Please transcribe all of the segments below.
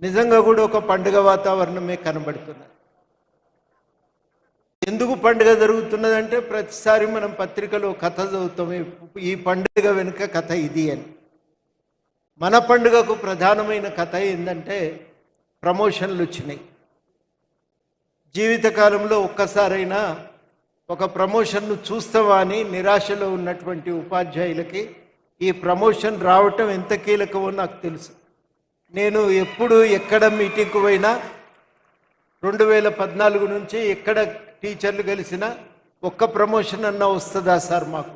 నిజంగా కూడా ఒక పండుగ వాతావరణమే కనబడుతున్నది. ఎందుకు పండుగ జరుగుతున్నదంటే ప్రతిసారి మనం పత్రికలో కథ చదువుతాం, ఈ పండుగ వెనుక కథ ఇది అని. మన పండుగకు ప్రధానమైన కథ ఏంటంటే ప్రమోషన్లు వచ్చినాయి. జీవితకాలంలో ఒక్కసారైనా ఒక ప్రమోషన్ను చూస్తావా అని నిరాశలో ఉన్నటువంటి ఉపాధ్యాయులకి ఈ ప్రమోషన్ రావటం ఎంత కీలకమో నాకు తెలుసు. నేను ఎప్పుడు ఎక్కడ మీటింగ్కు పోయినా 2014 నుంచి ఎక్కడ టీచర్లు కలిసినా ఒక్క ప్రమోషన్ అన్నా వస్తుందా సార్, మాకు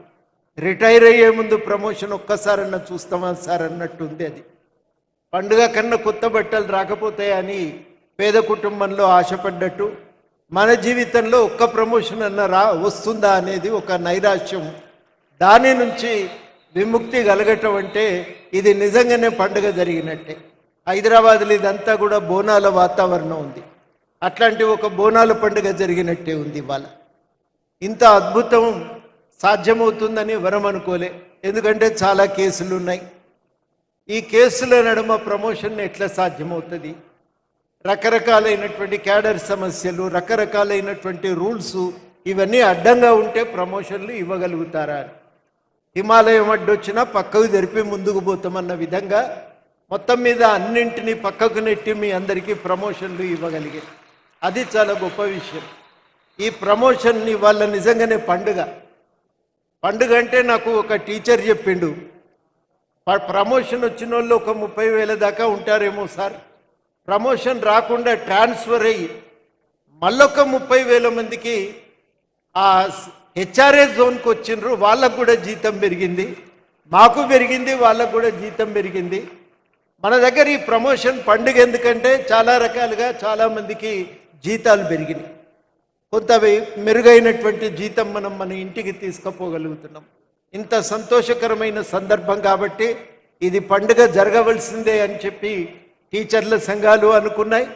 రిటైర్ అయ్యే ముందు ప్రమోషన్ ఒక్కసారన్నా చూస్తామా సార్ అన్నట్టుంది. అది పండుగ కన్నా కొత్త బట్టలు రాకపోతాయని పేద కుటుంబంలో ఆశపడ్డట్టు మన జీవితంలో ఒక్క ప్రమోషన్ అన్న వస్తుందా అనేది ఒక నైరాశ్యం. దాని నుంచి విముక్తి కలగటం అంటే ఇది నిజంగానే పండుగ జరిగినట్టే. హైదరాబాద్లో ఇదంతా కూడా బోనాల వాతావరణం ఉంది. అట్లాంటి ఒక బోనాల పండుగ జరిగినట్టే ఉంది ఇవాళ. ఇంత అద్భుతం సాధ్యమవుతుందని ఎవరం అనుకోలే, ఎందుకంటే చాలా కేసులు ఉన్నాయి. ఈ కేసుల నడుమ ప్రమోషన్ ఎట్లా సాధ్యమవుతుంది? రకరకాలైనటువంటి క్యాడర్ సమస్యలు, రకరకాలైనటువంటి రూల్స్, ఇవన్నీ అడ్డంగా ఉంటే ప్రమోషన్లు ఇవ్వగలుగుతారా? హిమాలయం అడ్డొచ్చినా పక్కకు జరిపి ముందుకు పోతామన్న విధంగా మొత్తం మీద అన్నింటినీ పక్కకు నెట్టి మీ అందరికీ ప్రమోషన్లు ఇవ్వగలిగారు. అది చాలా గొప్ప విషయం. ఈ ప్రమోషన్ని వాళ్ళ నిజంగానే పండుగ అంటే నాకు ఒక టీచర్ చెప్పిండు, ప్రమోషన్ వచ్చిన వాళ్ళు ఒక 30,000 దాకా ఉంటారేమో సార్, ప్రమోషన్ రాకుండా ట్రాన్స్ఫర్ అయ్యి మళ్ళొక 30,000 మందికి ఆ హెచ్ఆర్ఏ జోన్కి వచ్చిండ్రు, వాళ్ళకు కూడా జీతం పెరిగింది, మాకు పెరిగింది, వాళ్ళకు కూడా జీతం పెరిగింది. మన దగ్గర ఈ ప్రమోషన్ పండుగ ఎందుకంటే చాలా రకాలుగా చాలామందికి జీతాలు పెరిగినాయి, కొంత మెరుగైనటువంటి జీతం మనం మన ఇంటికి తీసుకుపోగలుగుతున్నాం. ఇంత సంతోషకరమైన సందర్భం కాబట్టి ఇది పండుగ జరగవలసిందే అని చెప్పి టీచర్ల సంఘాలు అనుకున్నాయి.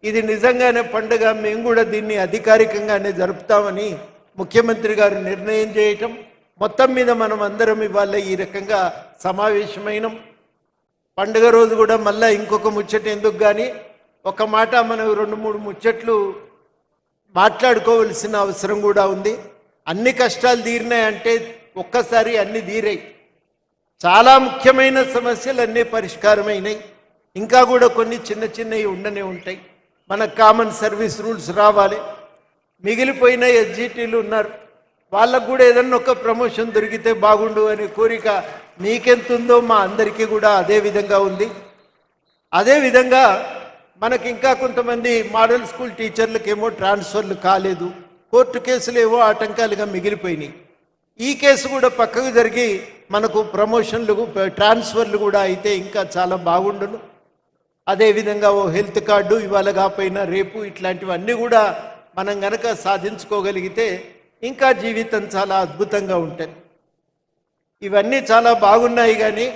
ఇది నిజంగానే పండుగ, మేము కూడా దీన్ని అధికారికంగానే జరుపుతామని ముఖ్యమంత్రి గారు నిర్ణయం చేయటం, మొత్తం మీద మనం అందరం ఇవాళ ఈ రకంగా సమావేశమైనం. పండుగ రోజు కూడా మళ్ళీ ఇంకొక ముచ్చట ఎందుకు కానీ ఒక మాట, మనం 2-3 ముచ్చట్లు మాట్లాడుకోవలసిన అవసరం కూడా ఉంది. అన్ని కష్టాలు తీరినాయంటే ఒక్కసారి అన్ని తీరాయి. చాలా ముఖ్యమైన సమస్యలు అన్నీ పరిష్కారమైనాయి. ఇంకా కూడా కొన్ని చిన్న చిన్నవి ఉండనే ఉంటాయి. మన కామన్ సర్వీస్ రూల్స్ రావాలి. మిగిలిపోయిన ఎస్జిటీలు ఉన్నారు, వాళ్ళకు కూడా ఏదన్నా ఒక ప్రమోషన్ దొరికితే బాగుండు అనే కోరిక మీకెంతుందో మా అందరికీ కూడా అదే విధంగా ఉంది. అదేవిధంగా మనకి ఇంకా కొంతమంది మోడల్ స్కూల్ టీచర్లకేమో ట్రాన్స్ఫర్లు కాలేదు, కోర్టు కేసులు ఏవో ఆటంకాలుగా మిగిలిపోయినాయి. ఈ కేసు కూడా పక్కకు జరిగి మనకు ప్రమోషన్లు, ట్రాన్స్ఫర్లు కూడా అయితే ఇంకా చాలా బాగుండును. అదేవిధంగా ఓ హెల్త్ కార్డు ఇవాళ కాకపోయినా రేపు, ఇట్లాంటివన్నీ కూడా మనం గనక సాధించుకోగలిగితే ఇంకా జీవితం చాలా అద్భుతంగా ఉంటుంది. ఇవన్నీ చాలా బాగున్నాయి. కానీ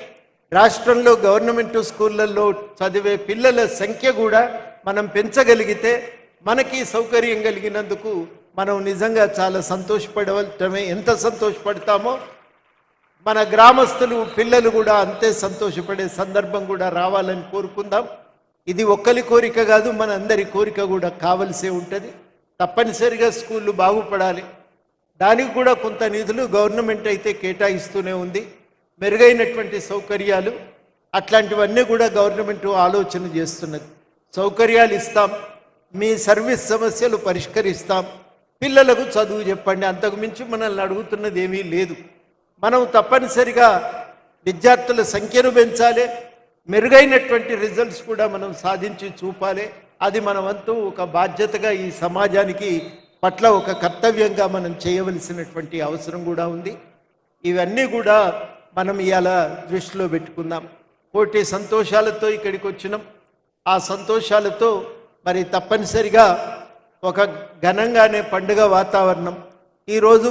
రాష్ట్రంలో గవర్నమెంట్ స్కూళ్ళల్లో చదివే పిల్లల సంఖ్య కూడా మనం పెంచగలిగితే మనకి సౌకర్యం కలిగినందుకు మనం నిజంగా చాలా సంతోషపడవలటమే. ఎంత సంతోషపడతామో మన గ్రామస్తులు పిల్లలు కూడా అంతే సంతోషపడే సందర్భం కూడా రావాలని కోరుకుందాం. ఇది ఒక్కరి కోరిక కాదు, మన అందరి కోరిక కూడా కావలసే ఉంటుంది. తప్పనిసరిగా స్కూళ్ళు బాగుపడాలి. దానికి కూడా కొంత నిధులు గవర్నమెంట్ అయితే కేటాయిస్తూనే ఉంది. మెరుగైనటువంటి సౌకర్యాలు అట్లాంటివన్నీ కూడా గవర్నమెంట్ ఆలోచన చేస్తున్నది. సౌకర్యాలు ఇస్తాం, మీ సర్వీస్ సమస్యలు పరిష్కరిస్తాం, పిల్లలకు చదువు చెప్పండి, అంతకు మించి మనల్ని అడుగుతున్నది ఏమీ లేదు. మనం తప్పనిసరిగా విద్యార్థుల సంఖ్యను పెంచాలి, మెరుగైనటువంటి రిజల్ట్స్ కూడా మనం సాధించి చూపాలి. అది మన వంతు ఒక బాధ్యతగా ఈ సమాజానికి పట్ల ఒక కర్తవ్యంగా మనం చేయవలసినటువంటి అవసరం కూడా ఉంది. ఇవన్నీ కూడా మనం ఇవాళ దృష్టిలో పెట్టుకుందాం. కోటి సంతోషాలతో ఇక్కడికి వచ్చినాం. ఆ సంతోషాలతో మరి తప్పనిసరిగా ఒక ఘనంగానే పండుగ వాతావరణం. ఈరోజు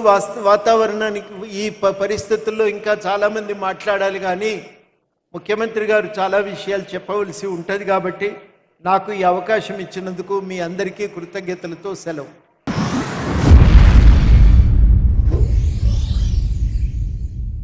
వాతావరణానికి ఈ పరిస్థితుల్లో ఇంకా చాలామంది మాట్లాడాలి, కానీ ముఖ్యమంత్రి గారు చాలా విషయాలు చెప్పవలసి ఉంటుంది. కాబట్టి నాకు ఈ అవకాశం ఇచ్చినందుకు మీ అందరికీ కృతజ్ఞతలతో సెలవు.